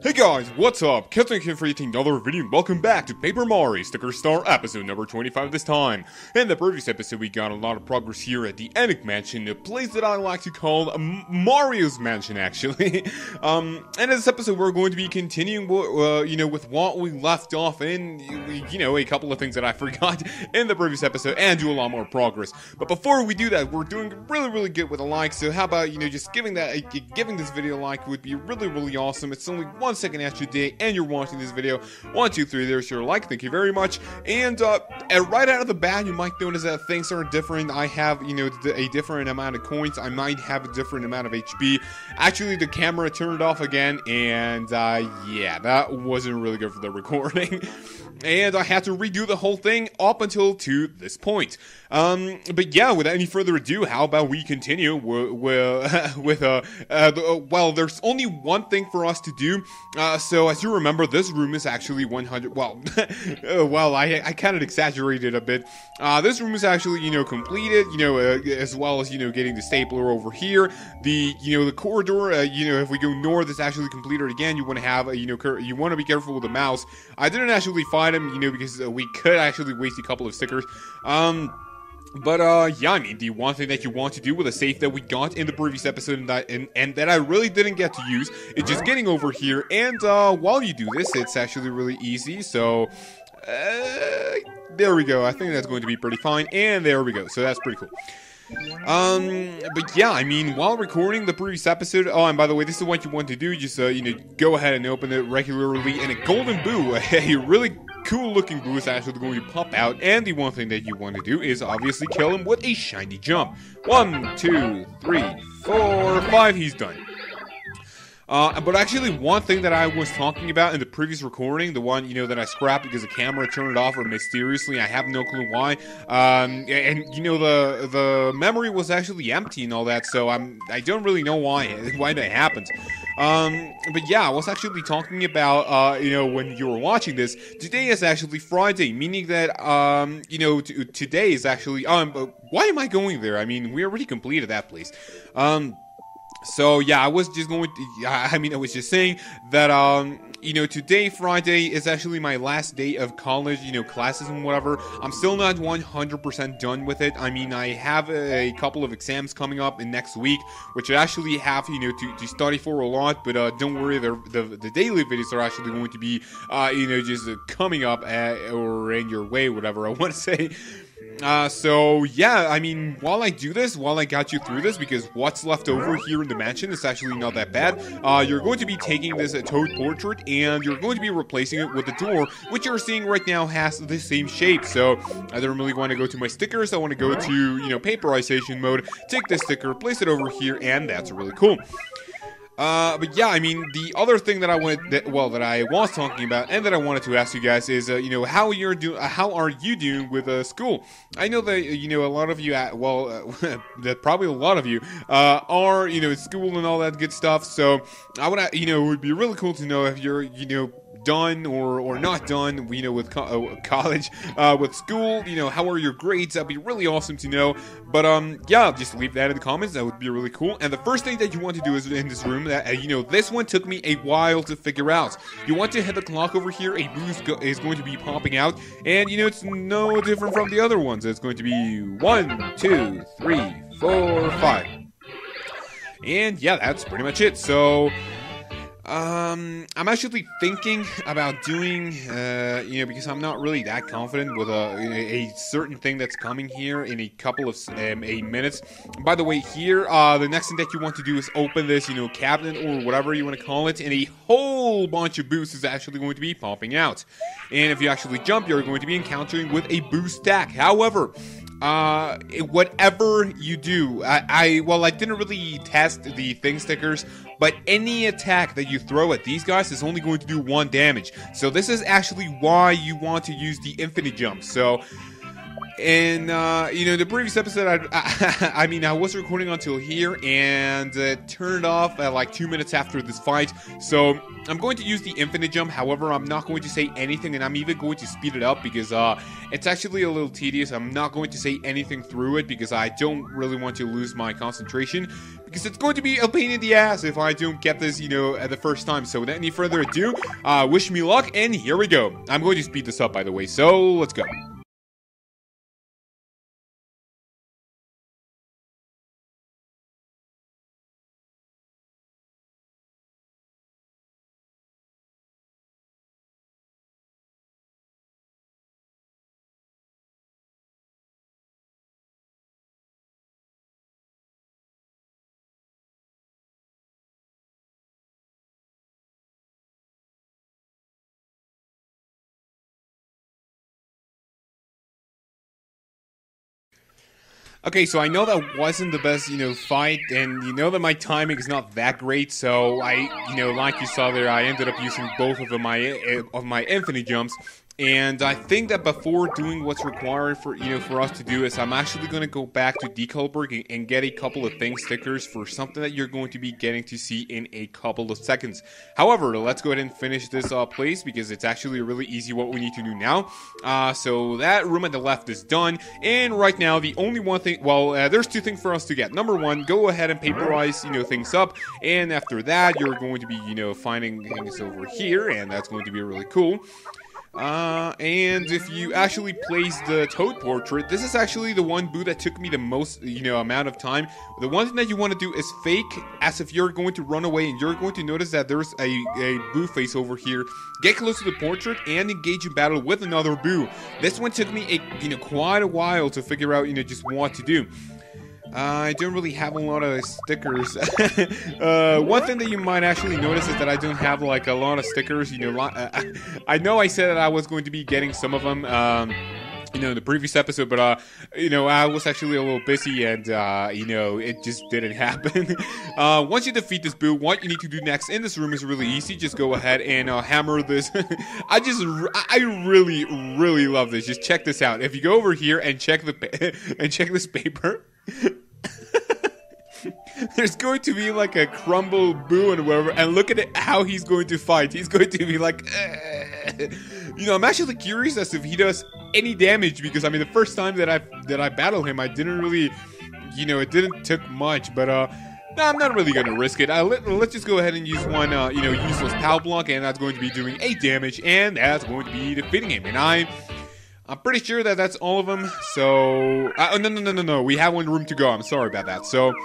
Hey guys, what's up? Captain here for yet another video and welcome back to Paper Mario Sticker Star episode number 25 this time. In the previous episode we got a lot of progress here at the Enix Mansion, a place that I like to call Mario's Mansion actually. And in this episode we're going to be continuing with what we left off in, a couple of things that I forgot in the previous episode and do a lot more progress. But before we do that, we're doing really good with a like, so how about, just giving this video a like would be really awesome. It's only 1 second after today and you're watching this video. 1, 2, 3, there's your like, thank you very much. And right out of the bat you might notice that things are different. I have a different amount of coins, I might have a different amount of HP. Actually the camera turned off again, and yeah, that wasn't really good for the recording. And I had to redo the whole thing up until to this point. But yeah, without any further ado, how about we continue well, there's only one thing for us to do. So as you remember, this room is actually 100, I kind of exaggerated a bit. This room is actually, completed, as well as, getting the stapler over here. The corridor, if we go north, it's actually completed again. You want to have, you want to be careful with the mouse. I didn't actually find him, because we could actually waste a couple of stickers. But yeah, I mean, the one thing that you want to do with a safe that we got in the previous episode and that I really didn't get to use is just getting over here, and while you do this, it's actually really easy, so there we go. I think that's going to be pretty fine, and there we go, so that's pretty cool. But yeah, I mean, while recording the previous episode, oh, and by the way, this is what you want to do, just, go ahead and open it regularly, and a golden boo, a really cool looking boo is actually going to pop out, and the one thing that you want to do is obviously kill him with a shiny jump. 1, 2, 3, 4, 5, he's done. But actually, one thing that I was talking about in the previous recording, the one, that I scrapped because the camera turned off or mysteriously, I have no clue why, and, the memory was actually empty and all that, so I don't really know why that happened. But yeah, I was actually talking about, when you were watching this, today is actually Friday, meaning that, today is actually, why am I going there? I mean, we already completed that place. So yeah, I was just saying that, today, Friday, is actually my last day of college, classes and whatever. I'm still not 100% done with it. I mean, I have a couple of exams coming up in next week, which I actually have, to study for a lot, but, don't worry, the daily videos are actually going to be, just coming up, or in your way, whatever I want to say. So yeah, I mean, while I do this, while I got you through this, because what's left over here in the mansion is actually not that bad, you're going to be taking this Toad portrait, and you're going to be replacing it with the door, which you're seeing right now has the same shape. So I don't really want to go to my stickers, I want to go to, paperization mode, take this sticker, place it over here, and that's really cool. But yeah, I mean, the other thing that I was talking about and that I wanted to ask you guys is, how are you doing with you I know that, a lot of you, that probably a lot of you, are, at school and all that good stuff, so I would, it would be really cool to know if you're, done or not done, with college, with school, how are your grades? That'd be really awesome to know. But yeah, just leave that in the comments, that would be really cool. And the first thing that you want to do is in this room, that this one took me a while to figure out. You want to hit the clock over here, a boost is going to be popping out, and it's no different from the other ones. It's going to be 1, 2, 3, 4, 5. And yeah, that's pretty much it. So I'm actually thinking about doing, because I'm not really that confident with a certain thing that's coming here in a couple of minutes. By the way, here, the next thing that you want to do is open this, cabinet or whatever you want to call it, and a whole bunch of boosts is actually going to be popping out. And if you actually jump, you're going to be encountering with a boost stack. However, whatever you do, I didn't really test the thing stickers, but any attack that you throw at these guys is only going to do 1 damage. So this is actually why you want to use the infinite jump. So And, the previous episode, I mean, I was recording until here, and turned off at like 2 minutes after this fight, so I'm going to use the infinite jump. However, I'm not going to say anything, and I'm even going to speed it up, because it's actually a little tedious. I'm not going to say anything through it, because I don't really want to lose my concentration, because it's going to be a pain in the ass if I don't get this, at the first time. So without any further ado, wish me luck, and here we go. I'm going to speed this up, by the way, so let's go. Okay, so I know that wasn't the best, fight, and you know that my timing is not that great, so like you saw there, I ended up using both of my infinite jumps. And I think that before doing what's required for us to do is I'm actually going to go back to Decalberg and get a couple of stickers for something that you're going to be getting to see in a couple of seconds. However, let's go ahead and finish this place because it's actually really easy what we need to do now. So that room at the left is done, and right now the only one thing, there's two things for us to get. Number one, go ahead and paperize things up, and after that you're going to be finding things over here, and that's going to be really cool. And if you actually place the Toad portrait, this is actually the one boo that took me the most, amount of time. The one thing that you want to do is fake as if you're going to run away, and you're going to notice that there's a boo face over here. Get close to the portrait and engage in battle with another boo. This one took me quite a while to figure out, just what to do. I don't really have a lot of stickers. One thing that you might actually notice is that I don't have like a lot of stickers. I know I said that I was going to be getting some of them, in the previous episode, but I was actually a little busy, and it just didn't happen. Once you defeat this boo, what you need to do next in this room is really easy. Just go ahead and hammer this. I really, really love this. Just check this out. If you go over here and check this paper. There's going to be like a crumble boo and whatever, and look at it, how he's going to fight. He's going to be like, I'm actually curious as if he does any damage, because I mean the first time that I battled him, I didn't really, it didn't took much, but no, I'm not really gonna risk it. Let's just go ahead and use one, useless power block, and that's going to be doing 8 damage, and that's going to be defeating him, and I'm pretty sure that that's all of them. So, no, we have one room to go. I'm sorry about that. So,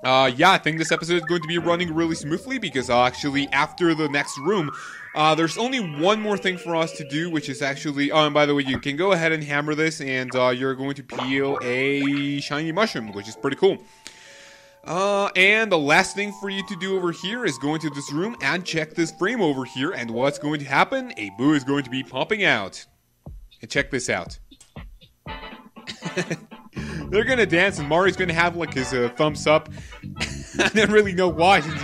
yeah, I think this episode is going to be running really smoothly, because actually after the next room, there's only one more thing for us to do, which is actually, and by the way, you can go ahead and hammer this, and you're going to peel a shiny mushroom, which is pretty cool. And the last thing for you to do over here is go into this room and check this frame over here, and what's going to happen? A boo is going to be popping out. And check this out. They're gonna dance, and Mario's gonna have like his thumbs up. I don't really know why, since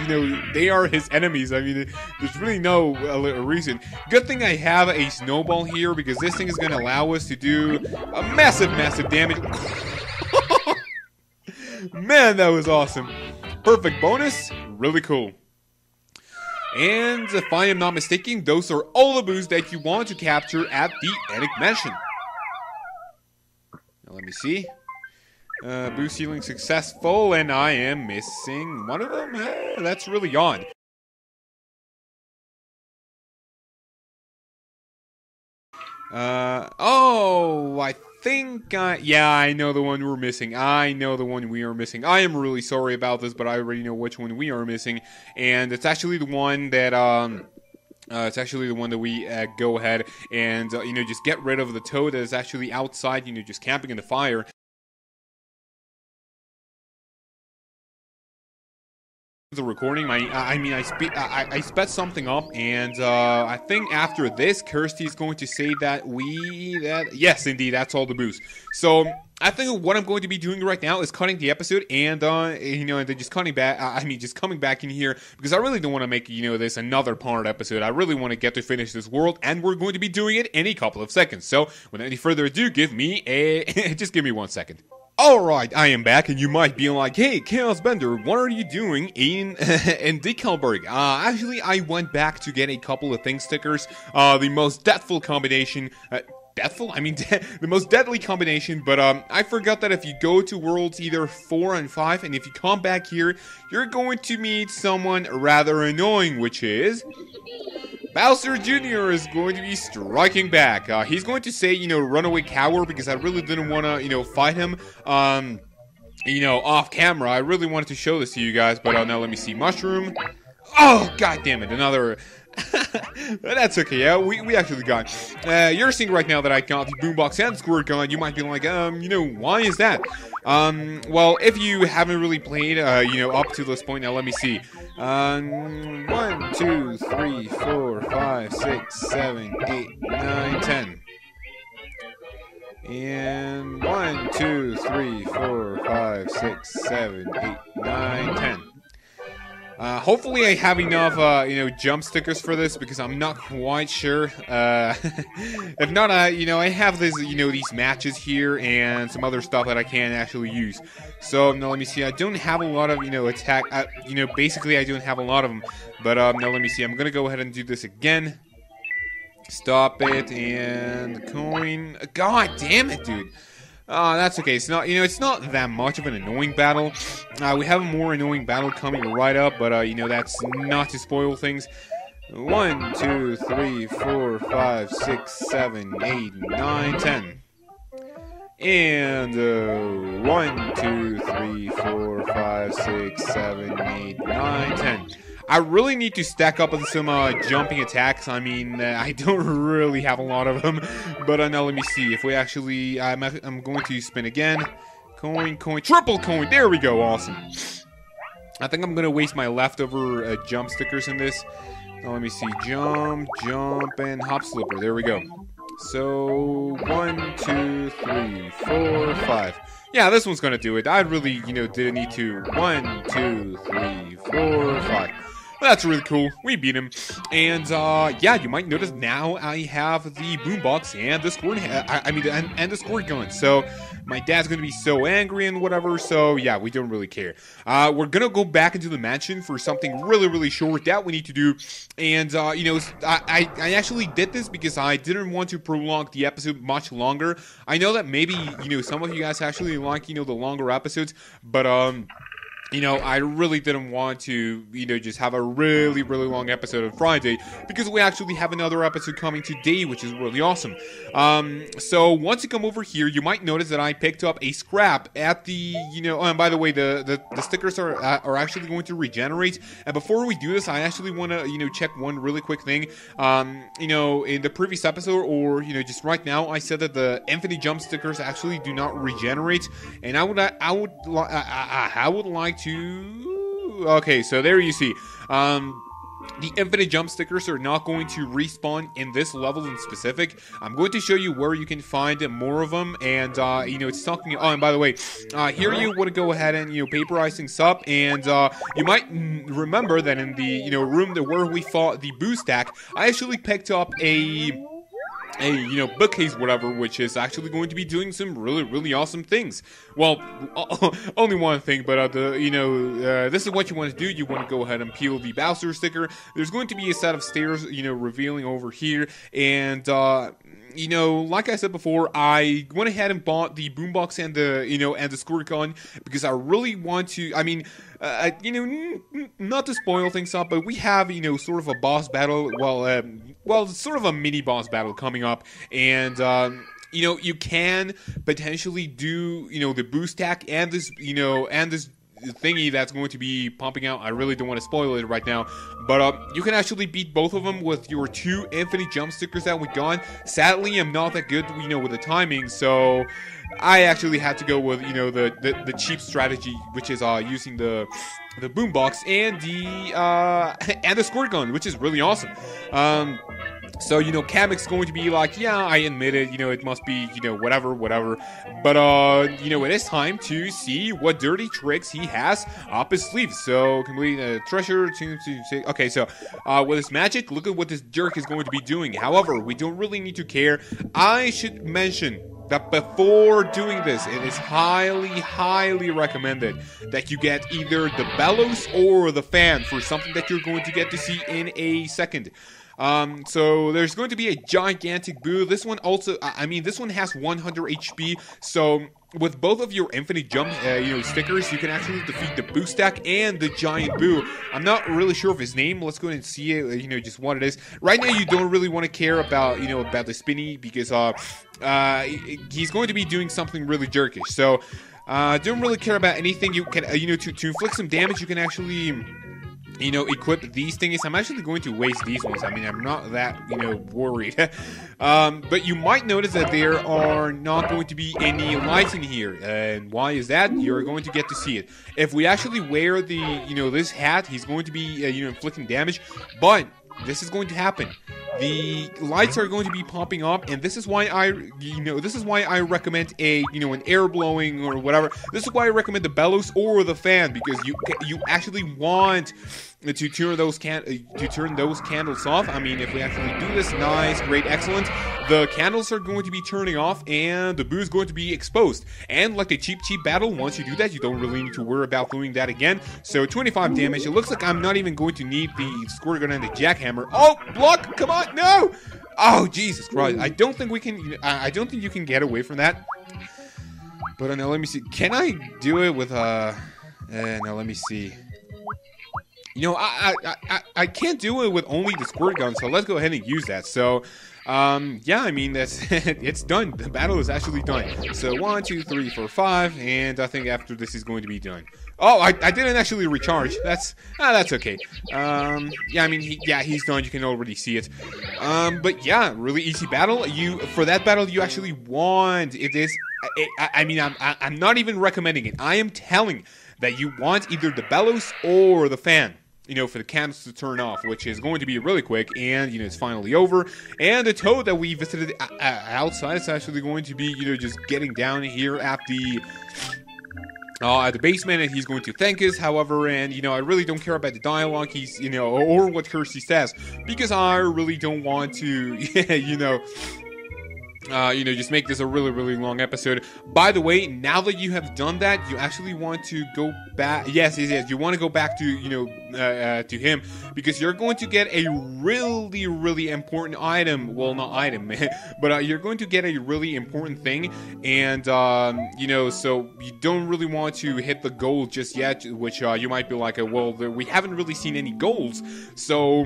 they are his enemies. I mean, there's really no reason. Good thing I have a snowball here, because this thing is gonna allow us to do a massive damage. Man, that was awesome. Perfect bonus. Really cool. And if I am not mistaken, those are all the boos that you want to capture at the Enigmatic Mansion. Now let me see. Boo sealing successful, and I am missing one of them. That's really odd. I think, yeah, I know the one we're missing. I am really sorry about this, but I already know which one we are missing, and it's actually the one that, we go ahead and, just get rid of the toad that is actually outside, just camping in the fire. The recording, I sped something up, and I think after this, Kirsty is going to say that yes, indeed, that's all the boos. So I think what I'm going to be doing right now is cutting the episode and and then just cutting back. Just coming back in here because I really don't want to make this another part episode. I really want to get to finish this world, and we're going to be doing it in a couple of seconds. So, without any further ado, give me just give me 1 second. Alright, I am back, and you might be like, hey, Kaozbender, what are you doing in Decalberg? Actually, I went back to get a couple of thing stickers. The most deathful combination. Deathful? I mean, the most deadly combination, but I forgot that if you go to worlds either 4 and 5, and if you come back here, you're going to meet someone rather annoying, which is Bowser Jr. is going to be striking back. He's going to say, runaway coward, because I really didn't want to, fight him, off camera. I really wanted to show this to you guys, but now let me see. Mushroom. Oh, god damn it, another... That's okay, yeah, we actually got you're seeing right now that I got the boombox and squirt gun. You might be like, why is that? Well, if you haven't really played, up to this point, now let me see. 1, 2, 3, 4, 5, 6, 7, 8, 9, 10. And 1, 2, 3, 4, 5, 6, 7, 8, 9, 10. Hopefully I have enough, jump stickers for this, because I'm not quite sure. If not, I have this, these matches here and some other stuff that I can actually use. So, now let me see. I don't have a lot of, attack, basically I don't have a lot of them. But, now let me see. I'm gonna go ahead and do this again. Stop it, and coin. God damn it, dude. That's okay. It's not, it's not that much of an annoying battle. We have a more annoying battle coming right up, but, that's not to spoil things. 1, 2, 3, 4, 5, 6, 7, 8, 9, 10. And, 1, 2, 3, 4, 5, 6, 7, 8, 9, 10. I really need to stack up on some jumping attacks. I mean, I don't really have a lot of them. But now let me see. If we actually... I'm going to spin again. Coin, triple coin. There we go. Awesome. I think I'm going to waste my leftover jump stickers in this. Now let me see. Jump, and hop slipper. There we go. So, 1, 2, 3, 4, 5. Yeah, this one's going to do it. I really, didn't need to. 1, 2, 3, 4, 5. That's really cool. We beat him. And, yeah, you might notice now I have the boombox and the squirt, and the squirt gun. So, my dad's gonna be so angry and whatever, so, yeah, we don't really care. We're gonna go back into the mansion for something really, really short that we need to do. And, I actually did this because I didn't want to prolong the episode much longer. I know that maybe, some of you guys actually like, the longer episodes, but, I really didn't want to, just have a really, really long episode on Friday, because we actually have another episode coming today, which is really awesome. So once you come over here, you might notice that I picked up a scrap at the, oh, and by the way, the stickers are actually going to regenerate. And before we do this, I actually want to, check one really quick thing. In the previous episode, or, just right now, I said that the infinite jump stickers actually do not regenerate, and I would like to... Okay, so there you see. The infinite jump stickers are not going to respawn in this level in specific. I'm going to show you where you can find more of them, and, it's talking... Oh, and by the way, here you want to go ahead and, paperize things up, and, you might remember that in the, room where we fought the boo stack, I actually picked up a bookcase, whatever, which is actually going to be doing some really, really awesome things. Well, only one thing, but, this is what you want to do. You want to go ahead and peel the Bowser sticker. There's going to be a set of stairs, revealing over here, and, like I said before, I went ahead and bought the boombox and the squirt gun, because I really want to, not to spoil things up, but we have, sort of a boss battle, well, sort of a mini boss battle coming up, and, you can potentially do, the boost stack and this, and this thingy that's going to be pumping out. I really don't want to spoil it right now, but you can actually beat both of them with your 2 infinite jump stickers that we got. Sadly, I'm not that good, with the timing, so I actually had to go with, the cheap strategy, which is using the boombox and the squirt gun, which is really awesome. So, Kamek's going to be like, yeah, I admit it, it must be, whatever. But, it is time to see what dirty tricks he has up his sleeve. So, complete treasure. Okay, so, with his magic, look at what this jerk is going to be doing. However, we don't really need to care. I should mention that before doing this, it is highly recommended that you get either the bellows or the fan for something that you're going to get to see in a second. So there's going to be a gigantic boo. This one also, this one has 100 HP, so with both of your infinite jump, stickers, you can actually defeat the boo stack and the giant boo. I'm not really sure of his name. Let's go ahead and see it, just what it is. Right now, you don't really want to care about, about the spinny because, he's going to be doing something really jerkish. So, don't really care about anything. You can, to inflict some damage, you can actually equip these things. I'm actually going to waste these ones. I'm not that, worried. But you might notice that there are not going to be any lights in here. And why is that? You're going to get to see it. If we actually wear the, this hat, he's going to be, inflicting damage. But this is going to happen. The lights are going to be popping up, and this is why I recommend an air blowing or whatever. This is why I recommend the bellows or the fan, because you actually want to turn those candles off. If we actually do this, nice, great, excellent. The candles are going to be turning off, and the boo is going to be exposed. And like the cheap battle, once you do that, you don't really need to worry about doing that again. So 25 damage. It looks like I'm not even going to need the squirt gun and the jackhammer. Oh, block! Come on, no! Oh, Jesus Christ! I don't think we can. I don't think you can get away from that. But no, let me see. Can I do it with no, let me see. I can't do it with only the squirt gun, so let's go ahead and use that. So, that's it's done. The battle is actually done. So 1, 2, 3, 4, 5, and I think after this is going to be done. Oh, I didn't actually recharge. That's okay. He's done. You can already see it. But yeah, really easy battle. For that battle, you actually want it is. I'm not even recommending it. I am telling that you want either the bellows or the fan. For the candles to turn off, which is going to be really quick, and, it's finally over. And the toad that we visited outside is actually going to be, just getting down here at the basement, and he's going to thank us. However, and, I really don't care about the dialogue he's, or what curse he says, because I really don't want to, just make this a really long episode. By the way, now that you have done that, you actually want to go back. Yes. You want to go back to, to him, because you're going to get a really important item. Well, not item, but you're going to get a really important thing. And, so you don't really want to hit the goal just yet, which you might be like, well, we haven't really seen any goals. So,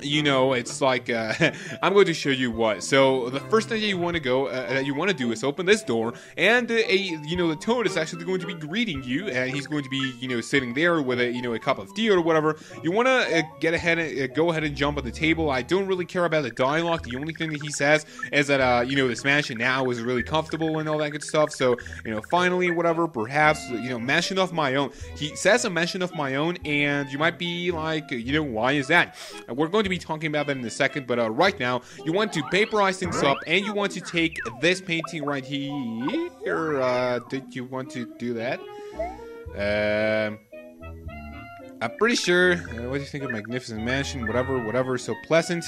it's like, I'm going to show you what. So the first thing that you want to do is open this door, and the toad is actually going to be greeting you, and he's going to be, sitting there with a cup of tea or whatever. You want to go ahead and jump on the table. I don't really care about the dialogue. The only thing that he says is that, this mansion now is really comfortable and all that good stuff. So, finally, whatever, perhaps, mansion of my own. He says a mansion of my own, and you might be like, why is that? We're going to be talking about that in a second, but right now you want to paperize things up, and you want to take this painting right here. Did you want to do that? I'm pretty sure. What do you think of Magnificent Mansion? Whatever. So pleasant.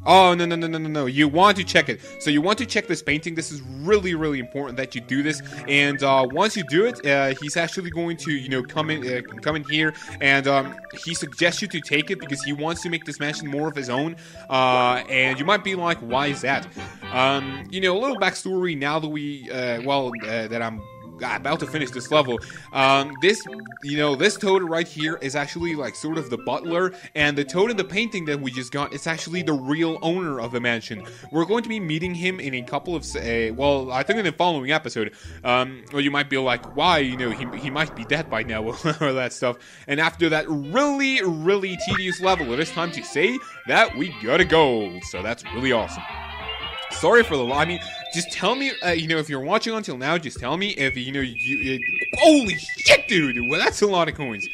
Oh, no. You want to check it. So you want to check this painting. This is really important that you do this. And once you do it, he's actually going to, come in here. And he suggests you to take it because he wants to make this mansion more of his own. And you might be like, why is that? A little backstory now that that I'm about to finish this level. This toad right here is actually like sort of the butler, and the toad in the painting that we just got is actually the real owner of the mansion. We're going to be meeting him in a couple of I think in the following episode. Or you might be like, why? He might be dead by now or that stuff. And after that really tedious level, it is time to say that we got a goal. So that's really awesome. Sorry for the just tell me, if you're watching until now, just tell me if, holy shit, dude, well, that's a lot of coins.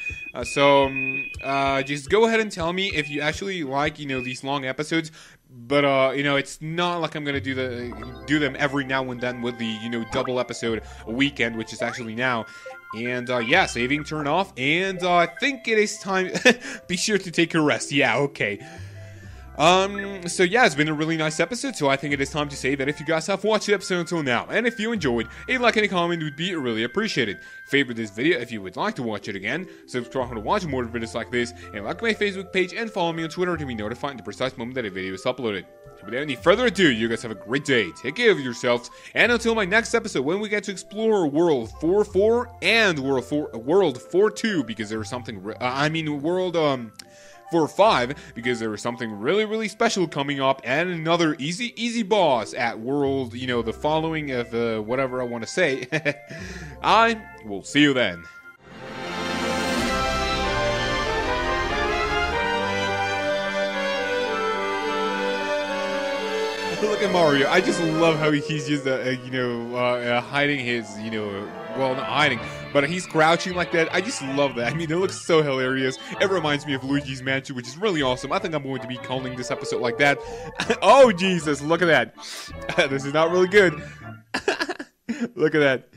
Just go ahead and tell me if you actually like, these long episodes. But it's not like I'm gonna do them every now and then with the double episode weekend, which is actually now. And yeah, saving turn off, and I think it is time. Be sure to take a rest. Yeah, okay. So yeah, it's been a really nice episode, so I think it is time to say that if you guys have watched the episode until now, and if you enjoyed, a like and a comment would be really appreciated. Favorite this video if you would like to watch it again, subscribe to watch more videos like this, and like my Facebook page and follow me on Twitter to be notified in the precise moment that a video is uploaded. So without any further ado, you guys have a great day, take care of yourselves, and until my next episode when we get to explore World 4.4 and World 4.2, because there's something, World 4.5, because there is something really, really special coming up, and another easy boss at World, the following of whatever I want to say. I will see you then. Look at Mario. I just love how he's just, hiding his, well, not hiding, but he's crouching like that. I just love that. I mean, it looks so hilarious. It reminds me of Luigi's Mansion, which is really awesome. I think I'm going to be calling this episode like that. Oh, Jesus, look at that. This is not really good. Look at that.